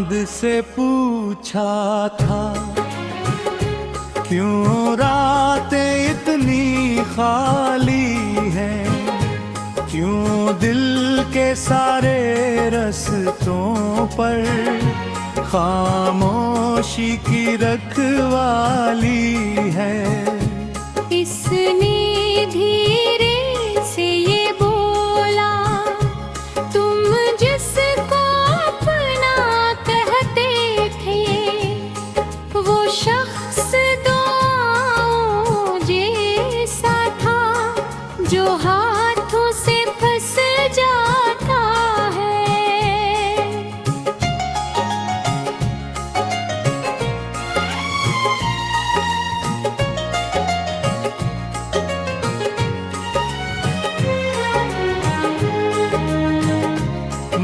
चांद से पूछा था, क्यों रातें इतनी खाली हैं, क्यों दिल के सारे रस्तों पर खामोशी की रखवाली है। इसने धीरे से ये बोला, तुम जिसको अपना कहते थे, वो शख्स दुआओं जैसा था, जो हाथों से फंस जाता है।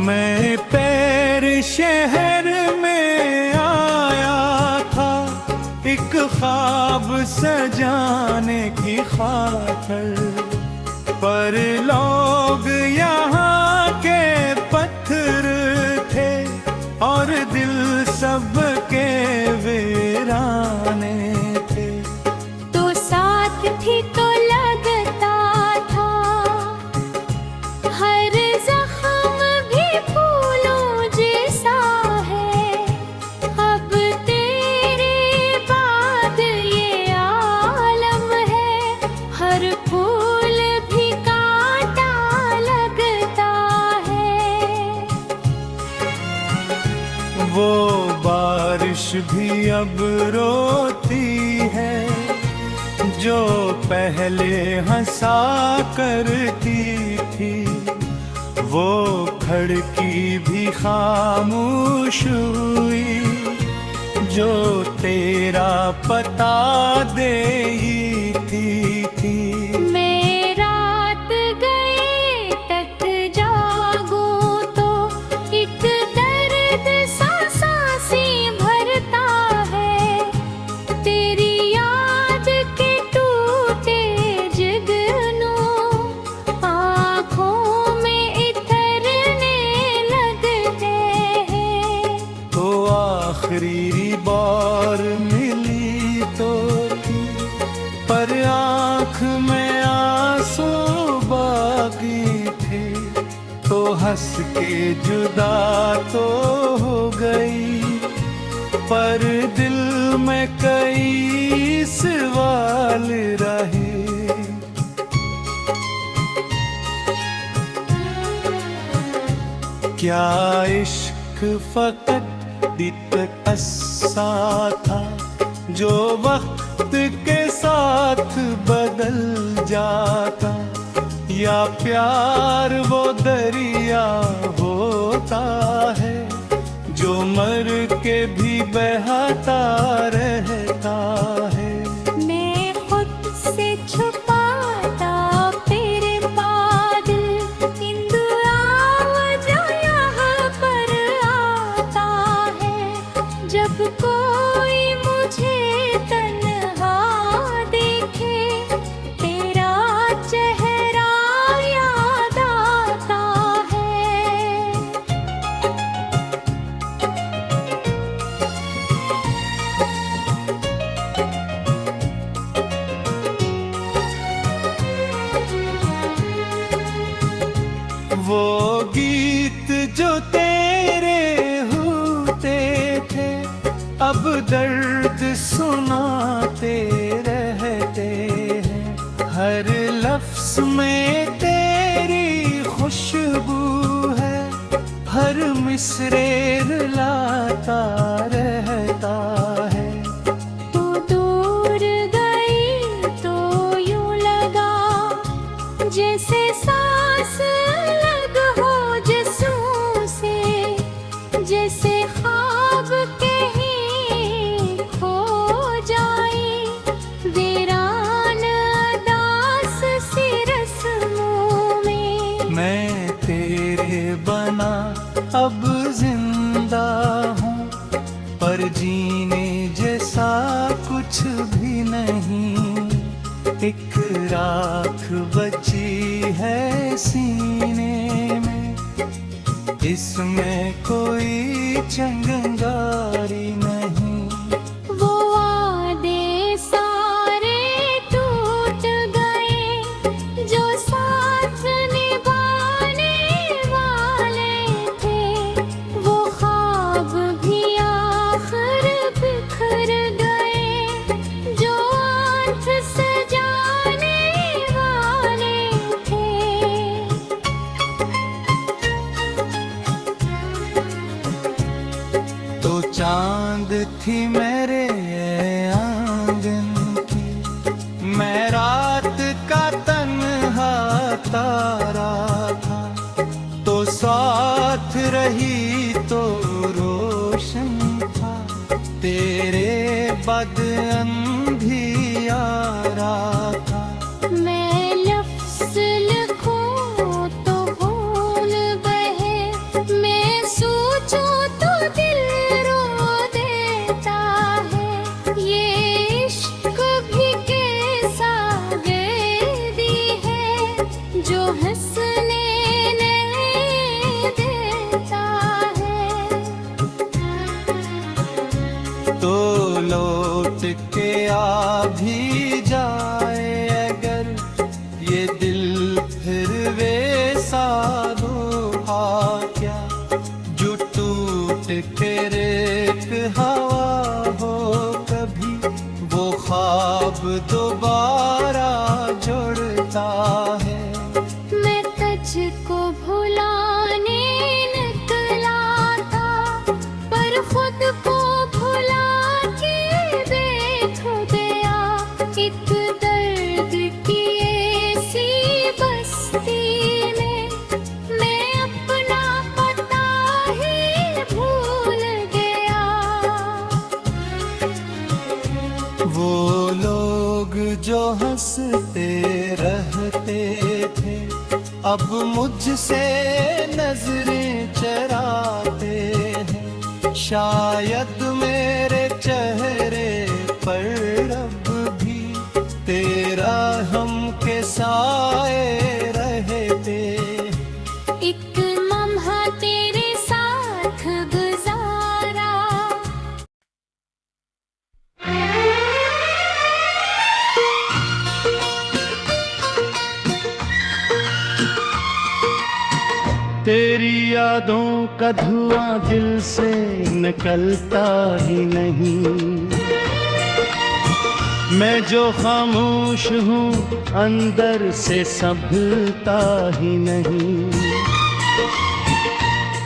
मैं पैर शहर में आया था, एक ख्वाब सजाने की खातिर, पर लोग यहाँ के पत्थर थे और दिल सबके वीराने थे। तो साथ थी तो लगता था, हर जख्म भी फूलों जैसा है। अब तेरे बाद ये आलम है, हर फूल भी कांटा लगता है। वो बारिश भी अब रोती है, जो पहले हंसा करती थी। वो खिड़की भी खामोश हुई, जो तेरा पता देती थी। मैं रात गए तक जागूं तो एक दर्द सा सांसें भरता है। तेरी याद के टूटे जुगनू आँखों में इतरने लगते हैं। तो आखिरी बार मिली तो थी, पर आँख में आंसू बाकी थे। तो हंस के जुदा तो हो गई, पर दिल में कई सवाल रहे। क्या इश्क फकत एक किस्सा था, जो वक्त के साथ बदल जाता, या प्यार वो दरिया होता है, जो मर के भी बहता रहता है। मैं खुद से छुपाता फिर बादल, इन दुआओं जो यहाँ पर आता है। जब कोई मुझे तन्हा देखे, तेरा चेहरा याद आता है। वो गीत जो तेरे होते थे, अब दर्द सुनाते रहते हैं। हर लफ्ज में तेरी खुशबू है, हर मिसरे रुलाता रहता है। तू दूर गई तो यूं लगा, जैसे सांस अलग हो जिस्मों से, जैसे ख्वाब कहीं खो जाए। वीरान अदास सी रस्मों में मैं तेरे बना अब जिंदा हूँ, पर जीने जैसा कुछ भी नहीं। एक राख बची है सीने में, इसमें कोई चंग चांद थी मेरे आंगन की, मैं रात का तन्हा तारा था, तो साथ रही तो रोशन था, तेरे बद अंधियारा था। मैं लफ्ज़ लिखूं तो भूल बहे, मैं सोचूं तो दिल रो देता है। ये इश्क भी कैसा गेदी है जो हंसने नहीं देता है। तो लौट के आ भी जाए अगर ये दिल फिर वैसा रूठा क्या, जो टूट के रेत हवा हो कभी, वो ख्वाब दोबारा जुड़ता है। मैं तुझको भुलाने निकला था, पर खुद को भुला के देख गया। एक दर्द की ऐसी बस्ती में मैं अपना पता ही भूल गया। वो लोग जो हंसते रहते थे, अब मुझसे नजरें चराते हैं। शायद मेरे चेहरे पर अब भी तेरा हम के साए रहते। एक लम्हा तेरे साथ गुजारा। तेरी यादों का धुआं दिल से निकलता ही नहीं, मैं जो खामोश हूँ अंदर से संभलता ही नहीं।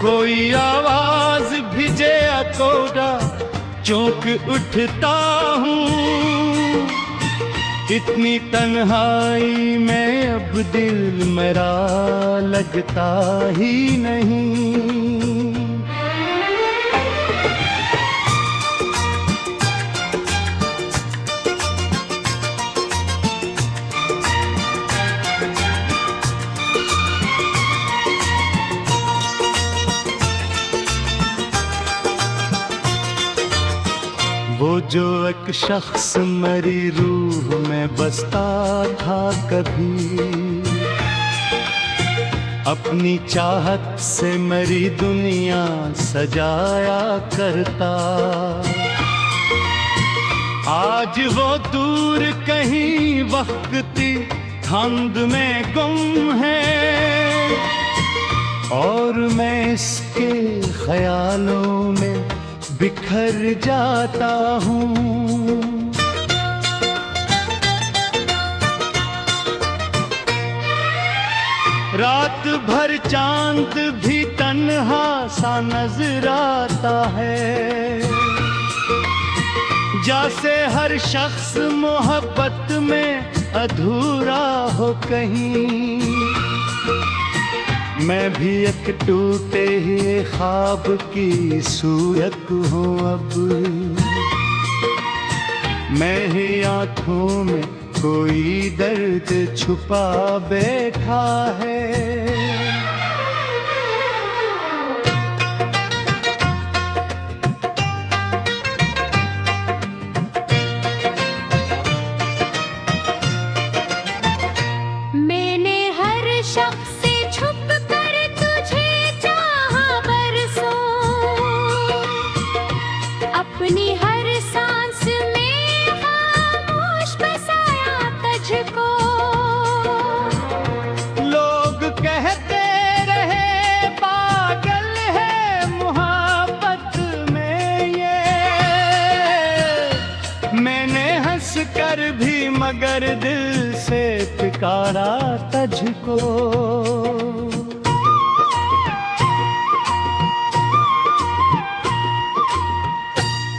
कोई आवाज भिजे अकोड़ा चौंक उठता हूँ, इतनी तन्हाई में अब दिल मेरा लगता ही नहीं। वो जो एक शख्स मेरी रूह में बसता था कभी, अपनी चाहत से मेरी दुनिया सजाया करता, आज वो दूर कहीं वक्ती धुंध में गुम है, और मैं इसके ख्यालों में बिखर जाता हूँ। रात भर चांद भी तन्हा सा नजर आता है, जैसे हर शख्स मोहब्बत में अधूरा हो कहीं। मैं भी एक टूटे हुए ख्वाब की सूरत हूँ अब, मैं ही आँखों में कोई दर्द छुपा बैठा है। मैंने हर शख्स से छुप कर तुझे चाहा बरसों, अपनी हर सांस में खामोश बसाया तुझको। लोग कहते रहे पागल है मोहब्बत में ये, मैंने हंस कर भी मगर दिल से पुकारा तुझको।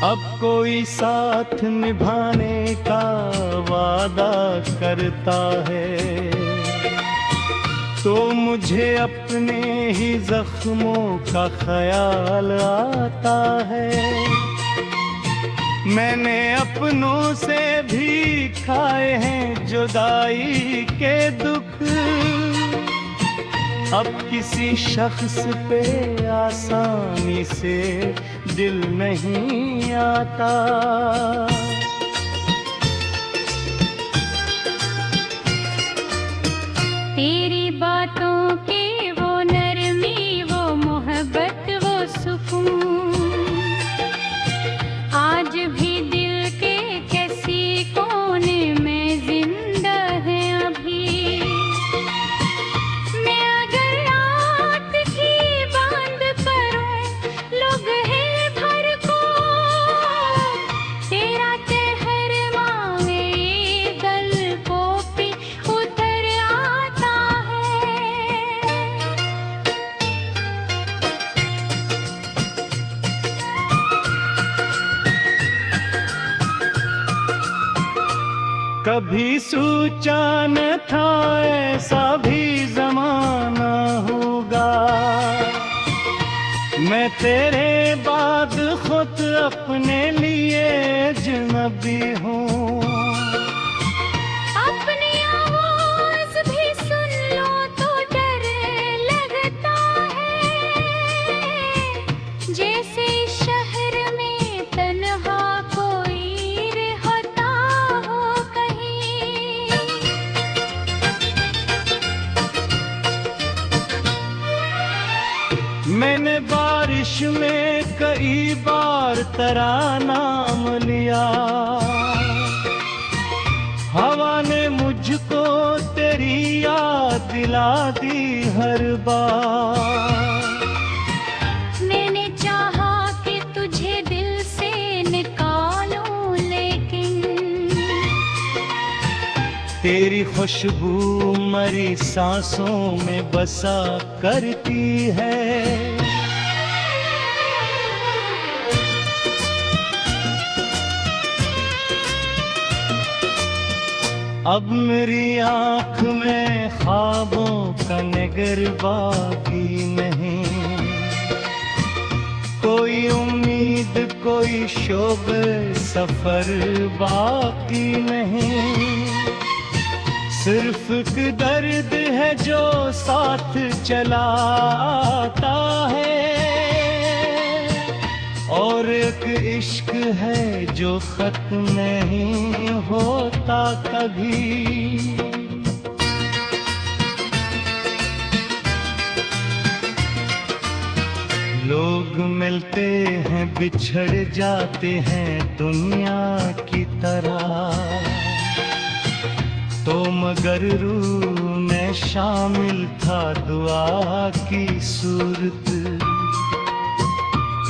अब कोई साथ निभाने का वादा करता है तो मुझे अपने ही जख्मों का ख्याल आता है। मैंने अपनों से भी खाए हैं जुदाई के दुख, अब किसी शख्स पे आसानी से दिल नहीं आता। तेरी बातों की वो नरमी, वो मोहब्बत, वो सुकून आज भी दिल के किसी कोने में जिंदा है अभी। मैं अगर रात की बांध करूं लोग है भर को, तेरा कहर मांगे गल्पों पे उतर आता है। कभी सोचा न था ऐसा भी जमाना होगा, मैं तेरे बाद खुद अपने लिए अजनबी हूँ। अपनी आवाज भी सुन लो तो डर लगता है, जैसे शहर में तन्हा कोई रहता हो कहीं। मैंने बारिश में कई बार तेरा नाम लिया, हवा ने मुझको तेरी याद दिला दी हर बार। मैंने चाहा कि तुझे दिल से निकालूं लेकिन तेरी खुशबू मरी सांसों में बसा करती है। अब मेरी आँख में ख्वाबों का नगर बाकी नहीं, कोई उम्मीद कोई शोभ सफर बाकी नहीं। सिर्फ एक दर्द है जो साथ चला आता है, और एक इश्क है जो खत्म नहीं होता कभी। लोग मिलते हैं बिछड़ जाते हैं दुनिया की तरह, तो मगर रूह में शामिल था दुआ की सूरत।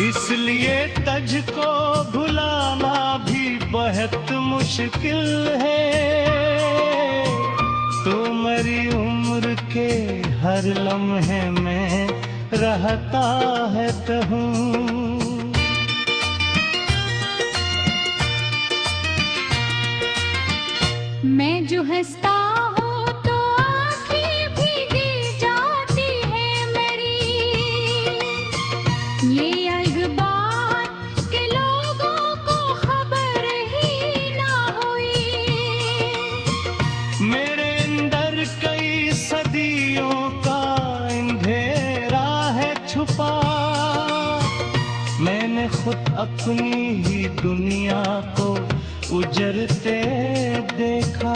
इसलिए तुझको भुलाना भी बहुत मुश्किल है, तो मेरी उम्र के हर लम्हे में रहता है कहूँ। मैं जो हंसता हूँ तो आँखें भीगी जाती है मेरी, ये अलग बात के लोगों को खबर ही ना हुई। मेरे अंदर कई सदियों का अंधेरा है छुपा, मैंने खुद अपनी ही दुनिया को उजरते देखा।